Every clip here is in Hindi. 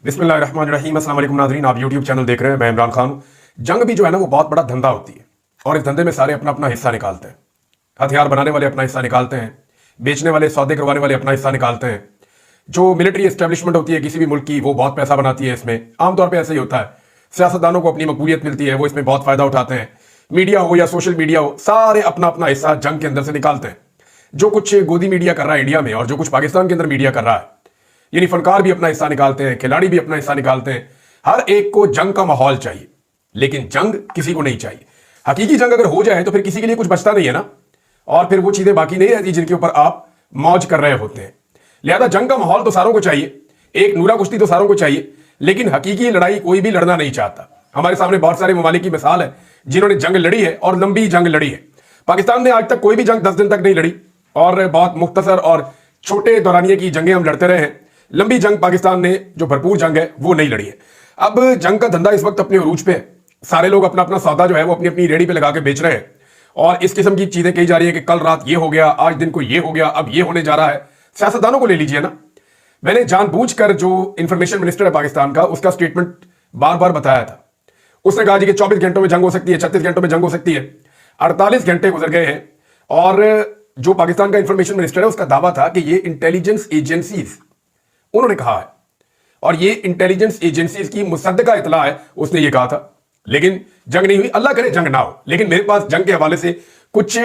बिस्मिल्लाहिर्रहमानिर्रहीम। अस्सलाम वालेकुम नाज़रीन, आप यूट्यूब चैनल देख रहे हैं। मैं इमरान खान हूं। जंग भी जो है ना वो बहुत बड़ा धंधा होती है और इस धंधे में सारे अपना अपना हिस्सा निकालते हैं। हथियार बनाने वाले अपना हिस्सा निकालते हैं, बेचने वाले सौदे करवाने वाले अपना हिस्सा निकालते हैं। जो मिलिट्री एस्टेब्लिशमेंट होती है किसी भी मुल्क की वो बहुत पैसा बनाती है इसमें। आमतौर पर ऐसे ही होता है। सियासतदानों को अपनी मकबूलियत मिलती है, वो इसमें बहुत फायदा उठाते हैं। मीडिया हो या सोशल मीडिया हो, सारे अपना अपना हिस्सा जंग के अंदर से निकालते हैं। जो कुछ गोदी मीडिया कर रहा है इंडिया में और जो कुछ पाकिस्तान के अंदर मीडिया कर रहा है, यानी फनकार भी अपना हिस्सा निकालते हैं, खिलाड़ी भी अपना हिस्सा निकालते हैं। हर एक को जंग का माहौल चाहिए, लेकिन जंग किसी को नहीं चाहिए। हकीकी जंग अगर हो जाए तो फिर किसी के लिए कुछ बचता नहीं है ना, और फिर वो चीजें बाकी नहीं रहती जिनके ऊपर आप मौज कर रहे होते हैं। लिहाजा जंग का माहौल तो सारों को चाहिए, एक नूरा कुश्ती तो सारों को चाहिए, लेकिन हकीकी लड़ाई कोई भी लड़ना नहीं चाहता। हमारे सामने बहुत सारे ममालिक की मिसाल है जिन्होंने जंग लड़ी है और लंबी जंग लड़ी है। पाकिस्तान ने आज तक कोई भी जंग 10 दिन तक नहीं लड़ी और बहुत मुख्तसर और छोटे दौरानिये की जंगें हम लड़ते रहे हैं। लंबी जंग पाकिस्तान ने जो भरपूर जंग है वो नहीं लड़ी है। अब जंग का धंधा इस वक्त अपने अरूज पे है। सारे लोग अपना अपना सौदा जो है वो अपनी अपनी रेडी पे लगा के बेच रहे हैं और इस किस्म की चीजें कही जा रही है कि कल रात ये हो गया, आज दिन को ये हो गया, अब ये होने जा रहा है। सियासतदानों को ले लीजिए ना, मैंने जानबूझकर जो इंफॉर्मेशन मिनिस्टर है पाकिस्तान का, उसका स्टेटमेंट बार बार बताया था। उसने कहा जी कि 24 घंटों में जंग हो सकती है, 36 घंटों में जंग हो सकती है। 48 घंटे गुजर गए हैं और जो पाकिस्तान का इंफॉर्मेशन मिनिस्टर है उसका दावा था कि ये इंटेलिजेंस एजेंसीज, उन्होंने कहा है और ये इंटेलिजेंस एजेंसीज की मुसद्दका इतला है, उसने ये कहा था। लेकिन जंग नहीं हुई, अल्लाह करे जंग ना हो। लेकिन मेरे पास जंग के हवाले से कुछ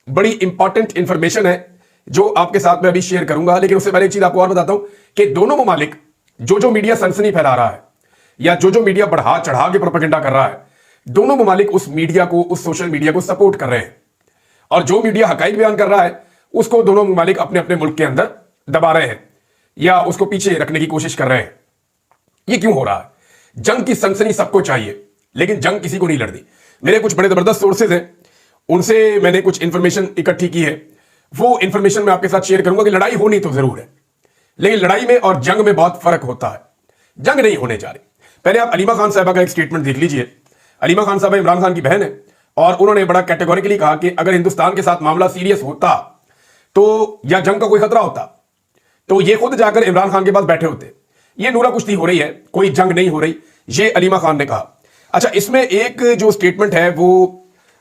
बड़ी इंपॉर्टेंट इंफॉर्मेशन है जो आपके साथ मैं अभी शेयर करूंगा। लेकिन उससे पहले एक चीज आपको और बताता हूं कि दोनों ममालिक जो मीडिया सनसनी फैला रहा है या जो मीडिया बढ़ा चढ़ा के प्रोपेगेंडा कर रहा है, दोनों ममालिक उस मीडिया को, उस सोशल मीडिया को सपोर्ट कर रहे हैं और जो मीडिया हकाइक बयान कर रहा है उसको दोनों ममालिक अपने अपने मुल्क के अंदर दबा रहे हैं या उसको पीछे रखने की कोशिश कर रहे हैं। ये क्यों हो रहा है? जंग की सनसनी सबको चाहिए लेकिन जंग किसी को नहीं लड़नी। मेरे कुछ बड़े जबरदस्त सोर्सेज हैं, उनसे मैंने कुछ इंफॉर्मेशन इकट्ठी की है। वो इंफॉर्मेशन मैं आपके साथ शेयर करूंगा कि लड़ाई होनी तो जरूर है, लेकिन लड़ाई में और जंग में बहुत फर्क होता है। जंग नहीं होने जा रही। पहले आप अलीमा खान साहबा का एक स्टेटमेंट देख लीजिए। अलीमा खान साहबा इमरान खान की बहन है और उन्होंने बड़ा कैटेगोरिकली कहा कि अगर हिंदुस्तान के साथ मामला सीरियस होता तो या जंग का कोई खतरा होता तो ये खुद जाकर इमरान खान के पास बैठे होते। ये नूरा कुश्ती हो रही है, कोई जंग नहीं हो रही, ये अलीमा खान ने कहा। अच्छा, इसमें एक जो स्टेटमेंट है वो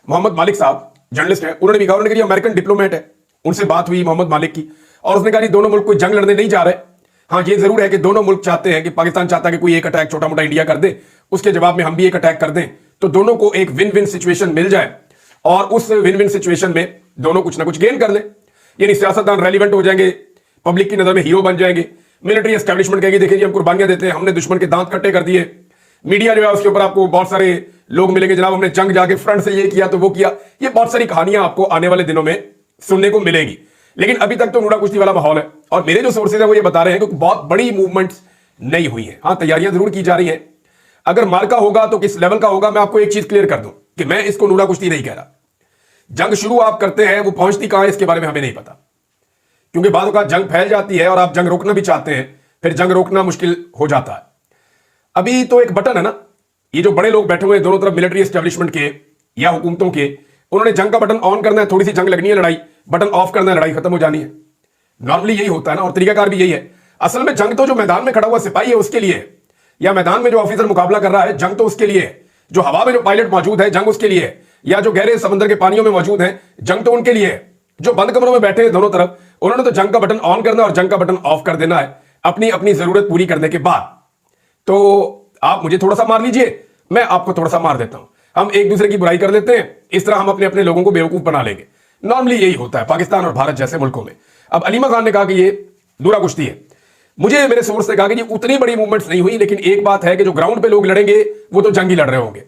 मोहम्मद मालिक साहब जर्नलिस्ट है, उन्होंने भी कहा। उन्होंने कहा अमेरिकन डिप्लोमेट है, उनसे बात हुई मोहम्मद मालिक की और उसने कहा दोनों मुल्क कोई जंग लड़ने नहीं जा रहे। हाँ, ये जरूर है कि दोनों मुल्क चाहते हैं कि पाकिस्तान चाहता है कि कोई एक अटैक छोटा मोटा इंडिया कर दे, उसके जवाब में हम भी एक अटैक कर दें तो दोनों को एक विन विन सिचुएशन मिल जाए और उस विन विन सिचुएशन में दोनों कुछ ना कुछ गेन कर ले। यानी सियासतदान रेलिवेंट हो जाएंगे, पब्लिक की नजर में हीरो बन जाएंगे। मिलिट्री एस्टैब्लिशमेंट कहेगी देखिए हम कुर्बानियां देते हैं, हमने दुश्मन के दांत कट्टे कर दिए। मीडिया जो है उसके ऊपर आपको बहुत सारे लोग मिलेंगे, जनाब हमने जंग जाके फ्रंट से ये किया तो वो किया। ये बहुत सारी कहानियां आपको आने वाले दिनों में सुनने को मिलेगी। लेकिन अभी तक तो नूरा कुश्ती वाला माहौल है और मेरे जो सोर्सेज है वो ये बता रहे हैं कि बहुत बड़ी मूवमेंट्स नहीं हुई है। हाँ, तैयारियां जरूर की जा रही हैं। अगर मार्का होगा तो किस लेवल का होगा, मैं आपको एक चीज क्लियर कर दूं कि मैं इसको नूरा कुश्ती नहीं कह रहा। जंग शुरू आप करते हैं, वो पहुंचती कहां है इसके बारे में हमें नहीं पता, क्योंकि बाद का जंग फैल जाती है और आप जंग रोकना भी चाहते हैं, फिर जंग रोकना मुश्किल हो जाता है। अभी तो एक बटन है ना, ये जो बड़े लोग बैठे हुए हैं दोनों तरफ मिलिट्री एस्टेब्लिशमेंट के या हुकूमतों के, उन्होंने जंग का बटन ऑन करना है, थोड़ी सी जंग लगनी है, लड़ाई बटन ऑफ करना है, लड़ाई खत्म हो जानी है। नॉर्मली यही होता है ना, और तरीकाकार भी यही है। असल में जंग तो जो मैदान में खड़ा हुआ सिपाही है उसके लिए है, या मैदान में जो ऑफिसर मुकाबला कर रहा है जंग तो उसके लिए है। जो हवा में जो पायलट मौजूद है जंग उसके लिए है, या जो गहरे समंदर के पानियों में मौजूद है जंग तो उनके लिए है। जो बंद कमरों में बैठे हैं दोनों तरफ, उन्होंने तो जंग का बटन ऑन करना और जंग का बटन ऑफ कर देना है अपनी अपनी जरूरत पूरी करने के बाद। तो आप मुझे थोड़ा सा मार लीजिए, मैं आपको थोड़ा सा मार देता हूं, हम एक दूसरे की बुराई कर लेते हैं, इस तरह हम अपने अपने लोगों को बेवकूफ बना लेंगे। नॉर्मली यही होता है पाकिस्तान और भारत जैसे मुल्कों में। अब अलीमा खान ने कहा कि ये नूरा कुश्ती है। मुझे मेरे सोर्स ने कहा कि उतनी बड़ी मूवमेंट्स नहीं हुई, लेकिन एक बात है कि जो ग्राउंड पे लोग लड़ेंगे वो तो जंग ही लड़ रहे होंगे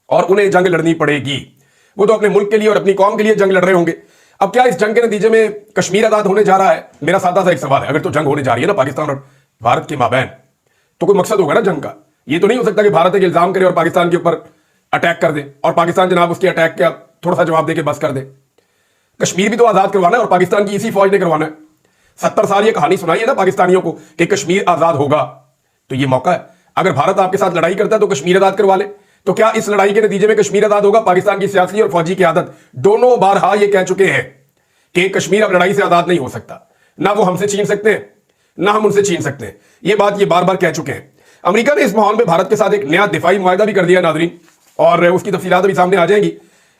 और उन्हें जंग लड़नी पड़ेगी। वो तो अपने मुल्क के लिए और अपनी कौम के लिए जंग लड़ रहे होंगे। अब क्या इस जंग के नतीजे में कश्मीर आजाद होने जा रहा है? मेरा सादा सा एक सवाल है। अगर तो जंग होने जा रही है ना पाकिस्तान और भारत के माबैन, तो कोई मकसद होगा ना जंग का। ये तो नहीं हो सकता कि भारत एक इल्जाम करे और पाकिस्तान के ऊपर अटैक कर दे और पाकिस्तान जनाब उसके अटैक का थोड़ा सा जवाब देके बस कर दे। कश्मीर भी तो आजाद करवाना है और पाकिस्तान की इसी फौज ने करवाना है। 70 साल ये कहानी सुनाई है ना पाकिस्तानियों को कि कश्मीर आजाद होगा, तो ये मौका है। अगर भारत आपके साथ लड़ाई करता है तो कश्मीर आजाद करवा ले। तो क्या इस लड़ाई के नतीजे में कश्मीर आजाद होगा? पाकिस्तान की सियासी और फौजी की आदत दोनों बार ये कह चुके हैं कि कश्मीर अब लड़ाई से आजाद नहीं हो सकता। ना वो हमसे छीन सकते हैं, ना हम उनसे छीन सकते हैं। ये बात ये बार बार कह चुके हैं। अमेरिका ने इस माहौल में भारत के साथ एक नया दिफाई मुआहदा भी कर दिया नाजरीन, और उसकी तफसीलात भी सामने आ जाएंगी।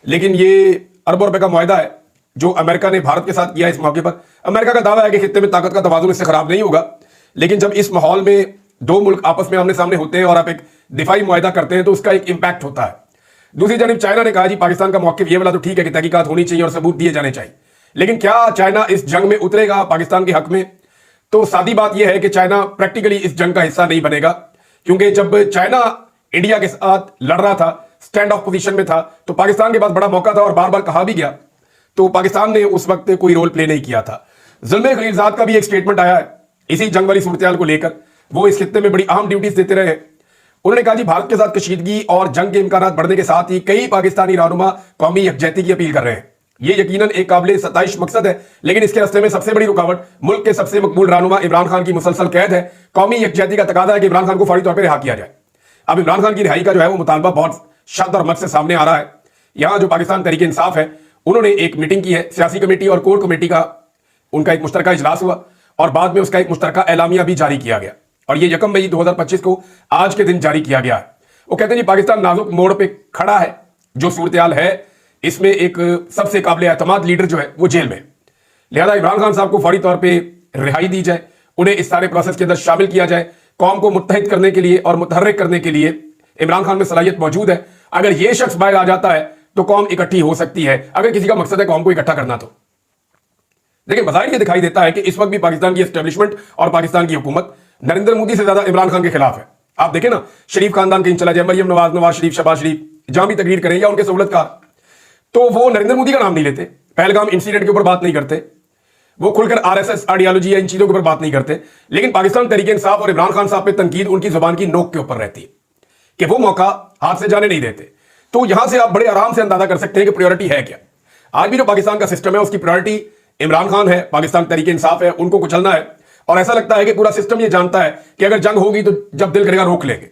लेकिन ये अरबों रुपए का मुआहदा है जो अमेरिका ने भारत के साथ किया। इस मौके पर अमेरिका का दावा है कि खित्ते में ताकत का तवाजुन इससे खराब नहीं होगा। लेकिन जब इस माहौल में दो मुल्क आपस में आमने सामने होते हैं और आप एक दिफाई मुआहदा करते हैं तो उसका एक इंपैक्ट होता है। दूसरी जानब चाइना ने कहा जी पाकिस्तान का मौक़िफ़ ये वाला तो ठीक है कि तहकीकात होनी चाहिए और सबूत दिए जाने चाहिए, लेकिन क्या चाइना इस जंग में उतरेगा पाकिस्तान के हक में? तो सादी बात यह है कि चाइना प्रैक्टिकली इस जंग का हिस्सा नहीं बनेगा, क्योंकि जब चाइना इंडिया के साथ लड़ रहा था, स्टैंड ऑफ पोजीशन में था, तो पाकिस्तान के पास बड़ा मौका था और बार बार कहा भी गया, तो पाकिस्तान ने उस वक्त कोई रोल प्ले नहीं किया था। जुल्म खलीलजाद का भी एक स्टेटमेंट आया है इसी जंग वाली सूरत को लेकर। वो इस खित्ते में बड़ी अहम ड्यूटीज देते रहे। उन्होंने कहा जी भारत के साथ कशीदगी और जंग के इम्कान बढ़ने के साथ ही कई पाकिस्तानी रहनुमा कौमी यकजहती की अपील कर रहे हैं। ये यकीनन एक काबिल सताइश मकसद है, लेकिन इसके रास्ते में सबसे बड़ी रुकावट मुल्क के सबसे मकबूल रहनुमा इमरान खान की मुसलसल कैद है। कौमी यकजहती का तकाजा है कि इमरान खान को फौरी तौर पर रिहा किया जाए। अब इमरान खान की रिहाई का जो है वो मुतालबा बहुत शद्द और मत से सामने आ रहा है। यहां जो पाकिस्तान तहरीक इंसाफ है उन्होंने एक मीटिंग की है, सियासी कमेटी और कोर कमेटी का उनका एक मुश्तरका इजलास हुआ और बाद में उसका एक मुश्तरका एलामिया भी जारी किया गया, और ये 1 मई 2025 को आज के दिन जारी किया गया है। वो कहते हैं जी पाकिस्तान नाजुक मोड़ पे खड़ा है। जो सूरत हाल है इसमें एक सबसे काबिल एतमाद लीडर जो है वो जेल में, लिहाजा इमरान खान साहब को फौरी तौर पर रिहाई दी जाए, उन्हें इस सारे प्रोसेस के अंदर शामिल किया जाए। कौम को मुत्तहिद करने के लिए और मुतहर्रिक करने के लिए इमरान खान में सलाहियत मौजूद है। अगर यह शख्स बाहर आ जाता है तो कौम इकट्ठी हो सकती है, अगर किसी का मकसद है कौम को इकट्ठा करना तो। लेकिन बज़ाहिर ये दिखाई देता है कि इस वक्त भी पाकिस्तान की एस्टेब्लिशमेंट और पाकिस्तान की हुकूमत नरेंद्र मोदी से ज्यादा इमरान खान के खिलाफ है। आप देखें ना, शरीफ खानदान कहीं चला जाए, मरियम नवाज, नवाज शरीफ, शहबाज शरीफ, जहां भी तकरीर करें या उनके सहूलतकार, तो वो नरेंद्र मोदी का नाम नहीं लेते, पहलगाम इंसिडेंट के ऊपर बात नहीं करते, वो खुलकर आरएसएस आइडियोलॉजी या इन चीजों के ऊपर बात नहीं करते। लेकिन पाकिस्तान तहरीक इंसाफ और इमरान खान साहब पे तनकीद उनकी जुबान की नोक के ऊपर रहती है कि वो मौका हाथ से जाने नहीं देते। तो यहां से आप बड़े आराम से अंदाजा कर सकते हैं कि प्रायोरिटी है क्या। आज भी जो पाकिस्तान का सिस्टम है उसकी प्रायोरिटी इमरान खान है, पाकिस्तान तहरीक इंसाफ है, उनको कुचलना है। और ऐसा लगता है कि पूरा सिस्टम ये जानता है कि अगर जंग होगी तो जब दिल करेगा रोक लेंगे।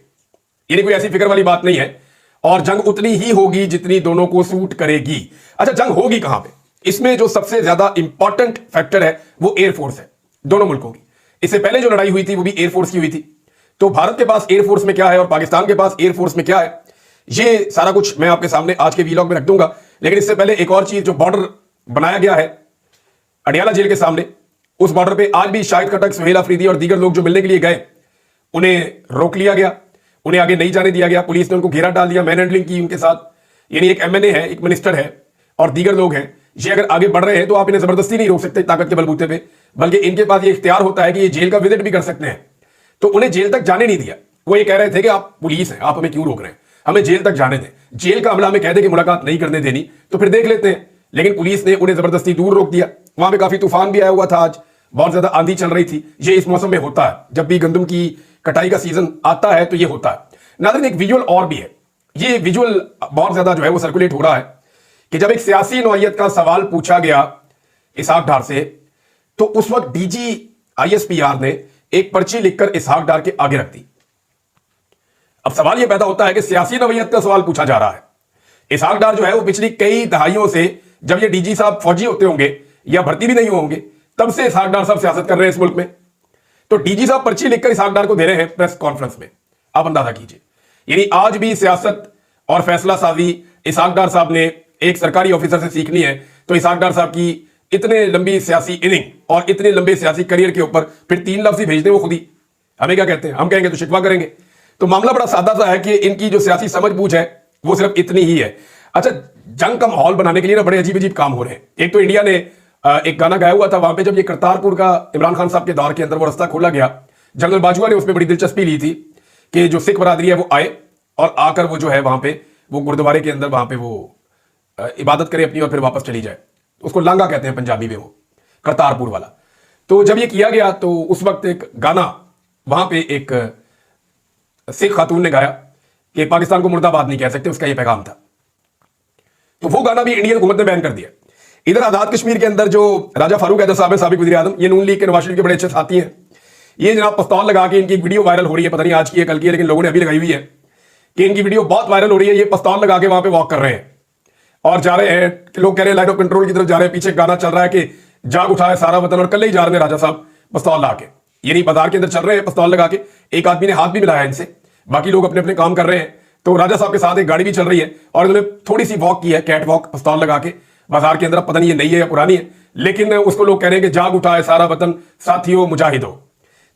यानी कोई ऐसी फिक्र वाली बात नहीं है, और जंग उतनी ही होगी जितनी दोनों को सूट करेगी। अच्छा, जंग होगी कहां पे? इसमें जो सबसे ज्यादा इंपॉर्टेंट फैक्टर है वो एयरफोर्स है दोनों मुल्कों की। इससे पहले जो लड़ाई हुई थी वो भी एयरफोर्स की हुई थी। तो भारत के पास एयरफोर्स में क्या है और पाकिस्तान के पास एयरफोर्स में क्या है, ये सारा कुछ मैं आपके सामने आज के वीलॉग में रख दूंगा। लेकिन इससे पहले एक और चीज, जो बॉर्डर बनाया गया है अडियाला जेल के सामने, उस बॉर्डर पे आज भी शाहिद खटक, सुहेल अफरीदी और दीगर लोग जो मिलने के लिए गए उन्हें रोक लिया गया, उन्हें आगे नहीं जाने दिया गया। पुलिस ने उनको घेरा डाल दिया, मैन हैंडलिंग की उनके साथ। यानी एक एमएनए है, एक मिनिस्टर है और दीगर लोग हैं, ये अगर आगे बढ़ रहे हैं तो आप इन्हें जबरदस्ती नहीं रोक सकते ताकत के बलबूते पे, बल्कि इनके पास ये इख्तियार होता है कि ये जेल का विजिट भी कर सकते हैं। तो उन्हें जेल तक जाने नहीं दिया। वो ये कह रहे थे कि आप पुलिस हैं, आप हमें क्यों रोक रहे हैं, हमें जेल तक जाने दें। जेल का अमला हमें कह दे कि मुलाकात नहीं करने देनी तो फिर देख लेते हैं, लेकिन पुलिस ने उन्हें जबरदस्ती दूर रोक दिया। वहां पे काफी तूफान भी आया हुआ था, आज बहुत ज्यादा आंधी चल रही थी। ये इस मौसम में होता है, जब भी गंदम की कटाई का सीजन आता है तो ये होता है। नाज़रीन, एक विजुअल और भी है, ये विजुअल बहुत ज्यादा जो है वो सर्कुलेट हो रहा है कि जब एक सियासी नौइयत का सवाल पूछा गया इसहाक डार से, तो उस वक्त डीजी आईएसपीआर ने एक पर्ची लिखकर इसहाक डार के आगे रख दी। अब सवाल यह पैदा होता है कि सियासी नौइयत का सवाल पूछा जा रहा है। इसहाक डार जो है वो पिछली कई दहाइयों से, जब ये डीजी साहब फौजी होते होंगे या भर्ती भी नहीं होंगे, तब से इसहाक डार साहब सियासत कर रहे हैं इस मुल्क में। तो डीजी साहब पर्ची लिखकर इसहाक डार को दे रहे हैं प्रेस कॉन्फ्रेंस में, आप अंदाजा कीजिए। यानी आज भी सियासत और फैसला साजी इसहाक डार साहब ने एक सरकारी ऑफिसर से सीखनी है, तो इसहाक डार साहब की इतने लंबी सियासी इनिंग और इतने लंबे सियासी करियर के ऊपर फिर 3 लफ्ज ही भेज दें वो खुद ही। हमें क्या कहते हैं, हम कहेंगे तो शिकवा करेंगे। तो मामला बड़ा सादा सा है कि इनकी जो सियासी समझ बूझ है वो सिर्फ इतनी ही है। अच्छा, जंग का माहौल बनाने के लिए ना बड़े अजीब अजीब काम हो रहे हैं। एक तो इंडिया ने एक गाना गाया हुआ था वहां पे, जब ये करतारपुर का इमरान खान साहब के दौर के अंदर वो रास्ता खोला गया, जनरल बाजवा ने उसमें बड़ी दिलचस्पी ली थी कि जो सिख बरादरी है वो आए और आकर वो जो है वहां पे वो गुरुद्वारे के अंदर वहां पे वो इबादत करे अपनी और फिर वापस चली जाए। उसको लांगा कहते हैं पंजाबी में, वो करतारपुर वाला। तो जब ये किया गया तो उस वक्त एक गाना वहां पे एक सिख खातून ने गाया कि पाकिस्तान को मुर्दाबाद नहीं कह सकते, उसका ये पैगाम था। तो वो गाना भी इंडियन हुकूमत ने बैन कर दिया। इधर आजाद कश्मीर के अंदर जो राजा फारूक हैदर साहब है, साबिक वज़ीर आज़म, ये नून लीग के नवाज शरीफ के बड़े अच्छे साथी हैं। ये जनाब पिस्तौल लगा के इनकी वीडियो वायरल हो रही है, पता नहीं आज की है कल की है, लेकिन लोगों ने अभी लगाई हुई है कि इनकी वीडियो बहुत वायरल हो रही है। ये पिस्तौल लगा के वहां पे वॉक कर रहे हैं और जा रहे हैं, लोग कह रहे हैं लाइन ऑफ कंट्रोल की तरफ जा रहे हैं, पीछे गाना चल रहा है कि जाग उठा है सारा वतन, और कल ही जा रहे हैं राजा साहब पिस्तौल ला के। यानी बाजार के अंदर चल रहे हैं पिस्तौल लगा के, एक आदमी ने हाथ भी मिलाया इनसे, बाकी लोग अपने अपने काम कर रहे हैं। तो राजा साहब के साथ एक गाड़ी भी चल रही है और इन्होंने थोड़ी सी वॉक की है, कैट वॉक, पिस्तौल लगा के बाजार के अंदर। पता नहीं ये नई है या पुरानी है, लेकिन उसको लोग कह रहे हैं कि जाग उठा है सारा वतन, साथियों मुजाहिदों।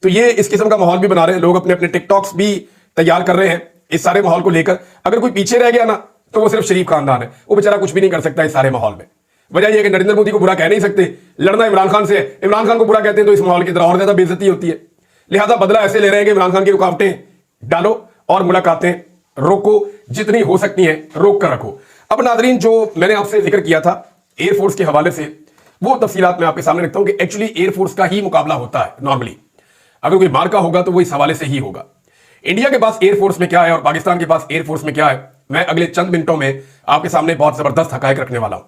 तो ये इस किस्म का माहौल भी बना रहे हैं लोग, अपने अपने टिकटॉक्स भी तैयार कर रहे हैं इस सारे माहौल को लेकर। अगर कोई पीछे रह गया ना तो वो सिर्फ शरीफ खानदान है, वो बेचारा कुछ भी नहीं कर सकता इस सारे माहौल में। वजह यह है कि नरेंद्र मोदी को बुरा कह नहीं सकते, लड़ना इमरान खान से, इमरान खान को बुरा कहते हैं तो इस माहौल के अंदर और ज्यादा बेइज्जती होती है। लिहाजा बदला ऐसे ले रहे हैं कि इमरान खान की रुकावटें डालो और मुलाकातें रोको, जितनी हो सकती हैं रोक कर रखो। अब नाजरीन, जो मैंने आपसे जिक्र किया था एयरफोर्स के हवाले से, वो तफसीलात मैं आपके सामने रखता हूं कि एक्चुअली एयरफोर्स का ही मुकाबला होता है नॉर्मली। अगर कोई मार्का होगा तो वो इस हवाले से ही होगा। इंडिया के पास एयरफोर्स में क्या है और पाकिस्तान के पास एयरफोर्स में क्या है, मैं अगले चंद मिनटों में आपके सामने बहुत जबरदस्त हकायक रखने वाला हूं।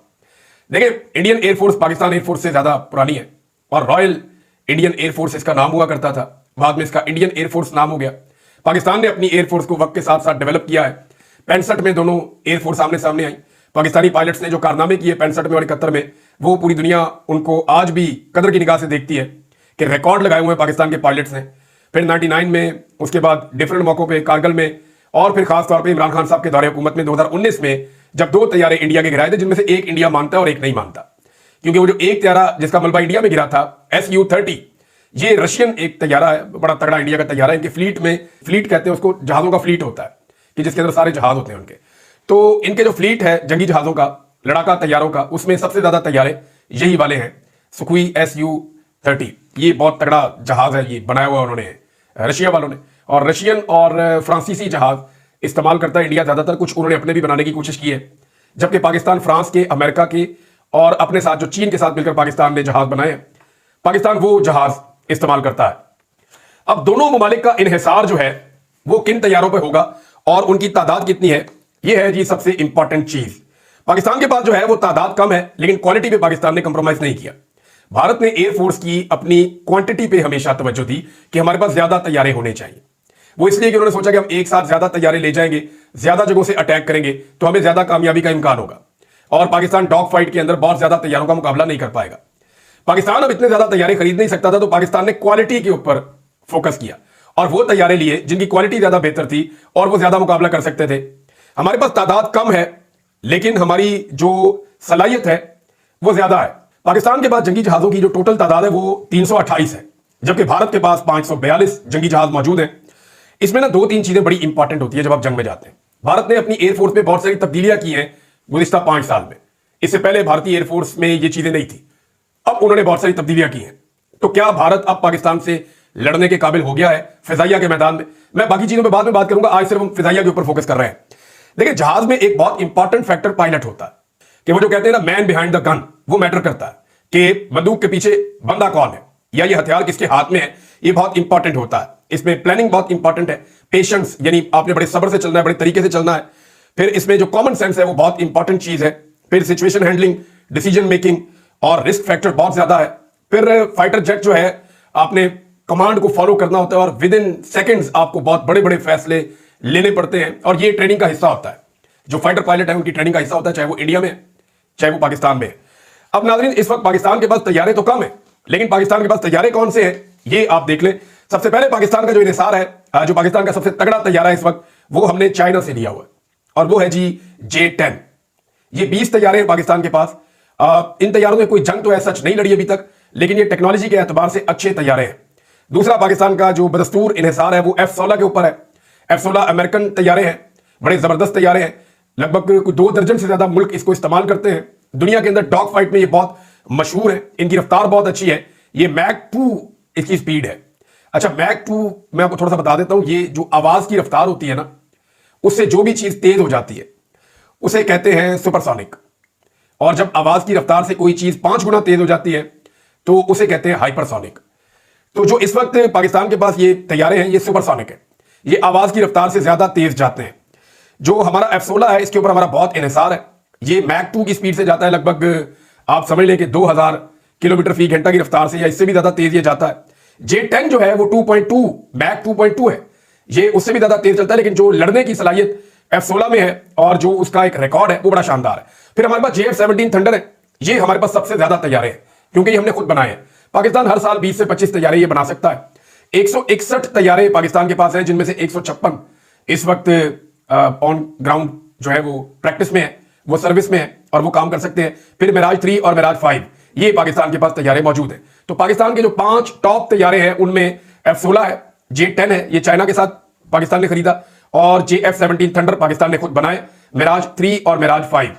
देखिए, इंडियन एयरफोर्स पाकिस्तान एयरफोर्स से ज्यादा पुरानी है और रॉयल इंडियन एयरफोर्स इसका नाम हुआ करता था, बाद में इसका इंडियन एयरफोर्स नाम हो गया। पाकिस्तान ने अपनी एयरफोर्स को वक्त के साथ साथ डेवलप किया है। 65 में दोनों एयरफोर्स आमने सामने आई। पाकिस्तानी पायलट्स ने जो कारनामे किए 65 में और 71 में, वो पूरी दुनिया उनको आज भी कदर की निगाह से देखती है कि रिकॉर्ड लगाए हुए हैं पाकिस्तान के पायलट्स ने। फिर 99 में, उसके बाद डिफरेंट मौकों पर कारगिल में, और फिर खासतौर पर इमरान खान साहब के दौरे हुकूमत में 2019 में जब 2 तैयारे इंडिया के गिराए थे, जिनमें से एक इंडिया मानता है और एक नहीं मानता। क्योंकि वो जो एक तैयारा जिसका मलबा इंडिया में गिरा था Su-30, ये रशियन एक तैयारा है, बड़ा तगड़ा इंडिया का तैयारा है। इनके फ्लीट में, फ्लीट कहते हैं उसको, जहाजों का फ्लीट होता है कि जिसके अंदर सारे जहाज होते हैं उनके। तो इनके जो फ्लीट है जंगी जहाजों का, लड़ाका तैयारों का, उसमें सबसे ज्यादा तैयारे यही वाले हैं, सुखोई Su-30। ये बहुत तगड़ा जहाज है, ये बनाया हुआ उन्होंने रशिया वालों ने। और रशियन और फ्रांसीसी जहाज इस्तेमाल करता है इंडिया ज्यादातर, कुछ उन्होंने अपने भी बनाने की कोशिश की है। जबकि पाकिस्तान फ्रांस के, अमेरिका के और अपने साथ जो चीन के साथ मिलकर पाकिस्तान ने जहाज बनाए, पाकिस्तान वो जहाज इस्तेमाल करता है। अब दोनों ममालिक का इन्हिसार जो है वो किन तैयारों पर होगा और उनकी तादाद कितनी है, ये है जी सबसे इंपॉर्टेंट चीज। पाकिस्तान के पास जो है वो तादाद कम है, लेकिन क्वालिटी पे पाकिस्तान ने कंप्रोमाइज नहीं किया। भारत ने एयरफोर्स की अपनी क्वांटिटी पे हमेशा तवज्जो दी कि हमारे पास ज्यादा तैयारे होने चाहिए। वो इसलिए कि उन्होंने सोचा कि हम एक साथ ज्यादा तैयारे ले जाएंगे, ज्यादा जगहों से अटैक करेंगे तो हमें ज्यादा कामयाबी का इम्कान होगा और पाकिस्तान डॉग फाइट के अंदर बहुत ज्यादा तैयारों का मुकाबला नहीं कर पाएगा। पाकिस्तान अब इतने ज्यादा तैयारे खरीद नहीं सकता था, तो पाकिस्तान ने क्वालिटी के ऊपर फोकस किया और वो तैयारे लिए जिनकी क्वालिटी ज्यादा बेहतर थी और वो ज्यादा मुकाबला कर सकते थे। हमारे पास तादाद कम है, लेकिन हमारी जो सलाहियत है वो ज्यादा है। पाकिस्तान के पास जंगी जहाजों की जो टोटल तादाद है वो 328 है, जबकि भारत के पास 542 जंगी जहाज मौजूद हैं। इसमें ना 2-3 चीजें बड़ी इंपॉर्टेंट होती है जब आप जंग में जाते हैं। भारत ने अपनी एयरफोर्स में बहुत सारी तब्दीलियां की हैं गुज़िश्ता 5 साल में। इससे पहले भारतीय एयरफोर्स में ये चीजें नहीं थी, अब उन्होंने बहुत सारी तब्दीलियां की हैं। तो क्या भारत अब पाकिस्तान से लड़ने के काबिल हो गया है फिजाइया के मैदान में? मैं बाकी चीजों पर बाद में बात करूंगा, आज सिर्फ हम फिजाइया के ऊपर फोकस कर रहे हैं। देखिए, जहाज में एक बहुत इंपॉर्टेंट फैक्टर पायलट होता है कि वो जो कहते हैं ना, मैन बिहाइंड द गन, वो मैटर करता है कि बंदूक के पीछे बंदा कौन है या ये हथियार किसके हाथ में है। ये बहुत इंपॉर्टेंट होता है। इसमें प्लानिंग बहुत इंपॉर्टेंट है, पेशेंस, यानी आपने बड़े सब्र से चलना है, बड़े तरीके से चलना है। फिर इसमें जो कॉमन सेंस है वो बहुत इंपॉर्टेंट चीज है। फिर सिचुएशन हैंडलिंग, डिसीजन मेकिंग और रिस्क फैक्टर बहुत ज्यादा है। फिर फाइटर जेट जो है, आपने कमांड को फॉलो करना होता है और विद इन सेकेंड्स आपको बहुत बड़े बड़े फैसले लेने पड़ते हैं और ये ट्रेनिंग का हिस्सा होता है। जो फाइटर पायलट है उनकी ट्रेनिंग का हिस्सा होता है, चाहे वो इंडिया में है चाहे वो पाकिस्तान में है। अब नाज़रीन, इस वक्त पाकिस्तान के पास तैयारे तो कम है, लेकिन पाकिस्तान के पास तैयारे कौन से हैं ये आप देख लें। सबसे पहले पाकिस्तान का जो इन्हिसार है, जो पाकिस्तान का सबसे तगड़ा तैयारा है इस वक्त, वो हमने चाइना से लिया हुआ है और वो है जी J-10। ये 20 तैयारे हैं पाकिस्तान के पास। इन तैयारों में कोई जंग तो ऐसा सच नहीं लड़ी अभी तक, लेकिन ये टेक्नोलॉजी के एतबार से अच्छे तैयारे हैं। दूसरा, पाकिस्तान का जो बदस्तूर इन्हिसार है वो F-16 के ऊपर है। F-16 अमेरिकन तैयारे हैं, बड़े जबरदस्त तैयारे हैं। लगभग 2 दर्जन से ज्यादा मुल्क इसको इस्तेमाल करते हैं। दुनिया के अंदर डॉग फाइट में ये बहुत मशहूर है। इनकी रफ्तार बहुत अच्छी है। ये मैक 2 इसकी स्पीड है। अच्छा, मैक 2 मैं आपको थोड़ा सा बता देता हूं। ये जो आवाज की रफ्तार होती है ना, उससे जो भी चीज तेज हो जाती है उसे कहते हैं सुपरसोनिक। और जब आवाज की रफ्तार से कोई चीज 5 गुना तेज हो जाती है तो उसे कहते हैं हाइपरसोनिक। तो जो इस वक्त पाकिस्तान के पास ये तैयारे हैं, ये सुपरसोनिक है। ये आवाज की रफ्तार से ज्यादा तेज जाते हैं। जो हमारा F-16 है, इसके ऊपर हमारा बहुत इन्हिसार है। ये मैक 2 की स्पीड से जाता है, लगभग आप समझ लें कि 2000 किलोमीटर फी घंटा की रफ्तार से या इससे भी ज्यादा तेज ये जाता है। J-10 जो है वो 2.2 मैक 2.2 है, ये उससे भी ज्यादा तेज चलता है। लेकिन जो लड़ने की सलाहियत F-16 में है और जो उसका एक रिकॉर्ड है वो बड़ा शानदार है। फिर हमारे पास JF-17 थंडर है। ये हमारे पास सबसे ज्यादा तैयारे हैं क्योंकि ये हमने खुद बनाए हैं। पाकिस्तान हर साल 20 से 25 तैयारे ये बना सकता है। 161 तैयारे पाकिस्तान के पास हैं, जिनमें से 156 इस वक्त ऑन ग्राउंड जो है वो प्रैक्टिस में है, वो सर्विस में है और वो काम कर सकते हैं। फिर मिराज 3 और मिराज 5 ये पाकिस्तान के पास तैयारे मौजूद हैं। तो पाकिस्तान के जो 5 टॉप तैयारे हैं उनमें F-16 है, J-10 है, ये चाइना के साथ पाकिस्तान ने खरीदा, और JF-17 थंडर पाकिस्तान ने खुद बनाए, मिराज 3 और मिराज 5।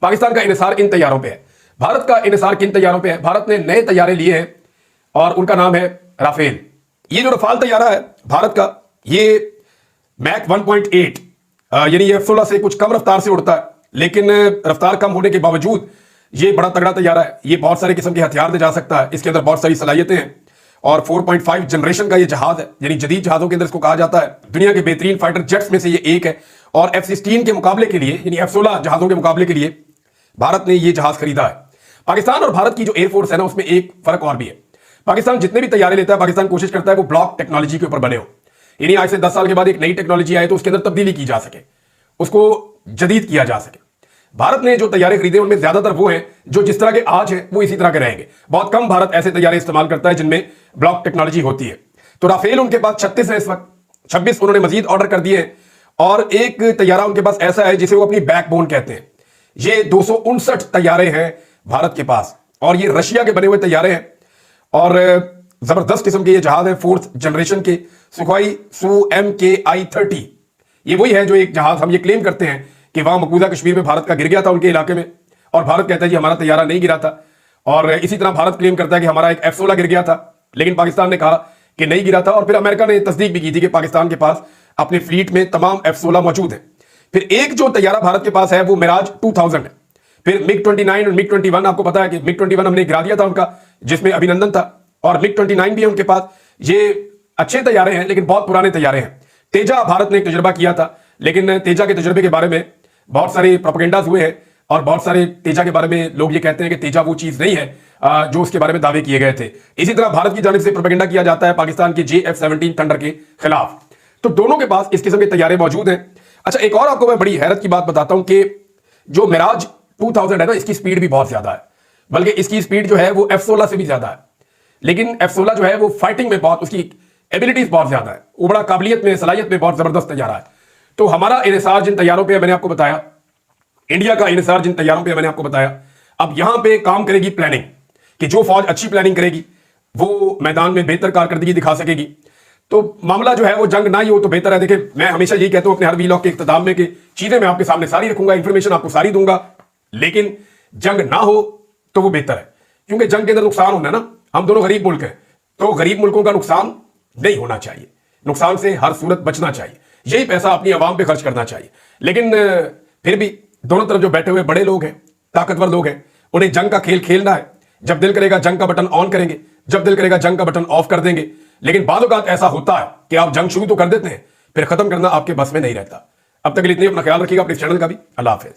पाकिस्तान का इन्हिसार इन तैयारों पे है। भारत का इन्हिसार किन तैयारों पे है? भारत ने नए तैयारे लिए हैं और उनका नाम है राफेल। ये जो रफाल तैयारा है भारत का, ये मैक 1.8 यानी ये F-16 से कुछ कम रफ्तार से उड़ता है, लेकिन रफ्तार कम होने के बावजूद ये बड़ा तगड़ा तैयारा है। ये बहुत सारे किस्म के हथियार ले जा सकता है, इसके अंदर बहुत सारी सलाहियतें हैं, और 4.5 जनरेशन का ये जहाज है, यानी जदीद जहाजों के अंदर इसको कहा जाता है। दुनिया के बेहतरीन फाइटर जेट्स में से ये एक है, और F-16 के मुकाबले के लिए, यानी F-16 जहाजों के मुकाबले के लिए भारत ने ये जहाज खरीदा है। पाकिस्तान और भारत की जो एयरफोर्स है ना, उसमें एक फर्क और भी है। पाकिस्तान जितने भी तैयारे लेता है, पाकिस्तान कोशिश करता है वो ब्लॉक टेक्नोलॉजी के ऊपर बने हो, यानी आज से 10 साल के बाद एक नई टेक्नोलॉजी आए तो उसके अंदर तब्दीली की जा सके, उसको जदीद किया जा सके। भारत ने जो तैयारे खरीदे उनमें ज्यादातर वो हैं जो जिस तरह के आज हैं वो इसी तरह के रहेंगे। बहुत कम भारत ऐसे तैयारे इस्तेमाल करता है जिनमें ब्लॉक टेक्नोलॉजी होती है। तो राफेल उनके पास 36 है इस वक्त, 26 उन्होंने मजीद ऑर्डर कर दिए हैं, और एक तैयारा उनके पास ऐसा है जिसे वो अपनी बैकबोन कहते हैं। ये 259 तैयारे हैं भारत के पास, और ये रशिया के बने हुए तैयारे हैं, और जबरदस्त किस्म के ये जहाज है 4th जनरेशन के सुखोई Su-MKI-30। ये वही है जो एक जहाज हम ये क्लेम करते हैं कि वहां मकबूजा कश्मीर में भारत का गिर गया था उनके इलाके में, और भारत कहता है कि हमारा तैयारा नहीं गिरा था। और इसी तरह भारत क्लेम करता है कि हमारा एक F-16 गिर गया था, लेकिन पाकिस्तान ने कहा कि नहीं गिरा था, और फिर अमेरिका ने तस्दीक भी की थी कि पाकिस्तान के पास अपने फ्लीट में तमाम F-16 मौजूद है। फिर एक जो तैयारा भारत के पास है वो मिराज 2000 है। फिर MiG-29 और MiG-21, आपको पता है कि MiG-21 हमने गिरा दिया था उनका, जिसमें अभिनंदन था, और MiG-29 भी है उनके पास। ये अच्छे तैयारे हैं लेकिन बहुत पुराने तैयारे हैं। तेजा भारत ने एक तजुर्बा किया था, लेकिन तेजा के तजुर्बे के बारे में बहुत सारे प्रोपेगेंडाज हुए हैं, और बहुत सारे तेजा के बारे में लोग ये कहते हैं कि तेजा वो चीज नहीं है जो उसके बारे में दावे किए गए थे। इसी तरह भारत की जानिब से प्रोपेगेंडा किया जाता है पाकिस्तान के JF-17 थंडर के खिलाफ। तो दोनों के पास इस किस्म के तैयारे मौजूद हैं। अच्छा, एक और आपको मैं बड़ी हैरत की बात बताता हूं कि जो मिराज 2000 है ना, इसकी स्पीड भी बहुत ज्यादा है, बल्कि इसकी स्पीड जो है वो F-16 से भी ज्यादा है। लेकिन F-16 जो है वो फाइटिंग में बहुत, उसकी एबिलिटीज बहुत ज्यादा है, वो बड़ा काबिलियत में, सलाहियत में बहुत जबरदस्त तैयारा है। तो हमारा इन्हिसार जिन तैयारों पे मैंने आपको बताया, इंडिया का इन्हिसार जिन तैयारों पे मैंने आपको बताया, अब यहां पे काम करेगी प्लानिंग, कि जो फौज अच्छी प्लानिंग करेगी वो मैदान में बेहतर कारकर्दगी दिखा सकेगी। तो मामला जो है वो जंग ना ही हो तो बेहतर है। देखिए, मैं हमेशा यही कहता हूं अपने हर वीलॉग के इख्तिताम में कि चीजें मैं आपके सामने सारी रखूंगा, इंफॉर्मेशन आपको सारी दूंगा, लेकिन जंग ना हो तो वो बेहतर है, क्योंकि जंग के अंदर नुकसान होना है ना। हम दोनों गरीब मुल्क हैं, तो गरीब मुल्कों का नुकसान नहीं होना चाहिए, नुकसान से हर सूरत बचना चाहिए, यही पैसा अपनी आवाम पे खर्च करना चाहिए। लेकिन फिर भी दोनों तरफ जो बैठे हुए बड़े लोग हैं, ताकतवर लोग हैं, उन्हें जंग का खेल खेलना है। जब दिल करेगा जंग का बटन ऑन करेंगे, जब दिल करेगा जंग का बटन ऑफ कर देंगे। लेकिन बाद औक़ात ऐसा होता है कि आप जंग शुरू तो कर देते हैं, फिर खत्म करना आपके बस में नहीं रहता। अब तक के लिए इतने, अपना ख्याल रखिएगा, अपने चैनल का भी। अल्लाह हाफिज़।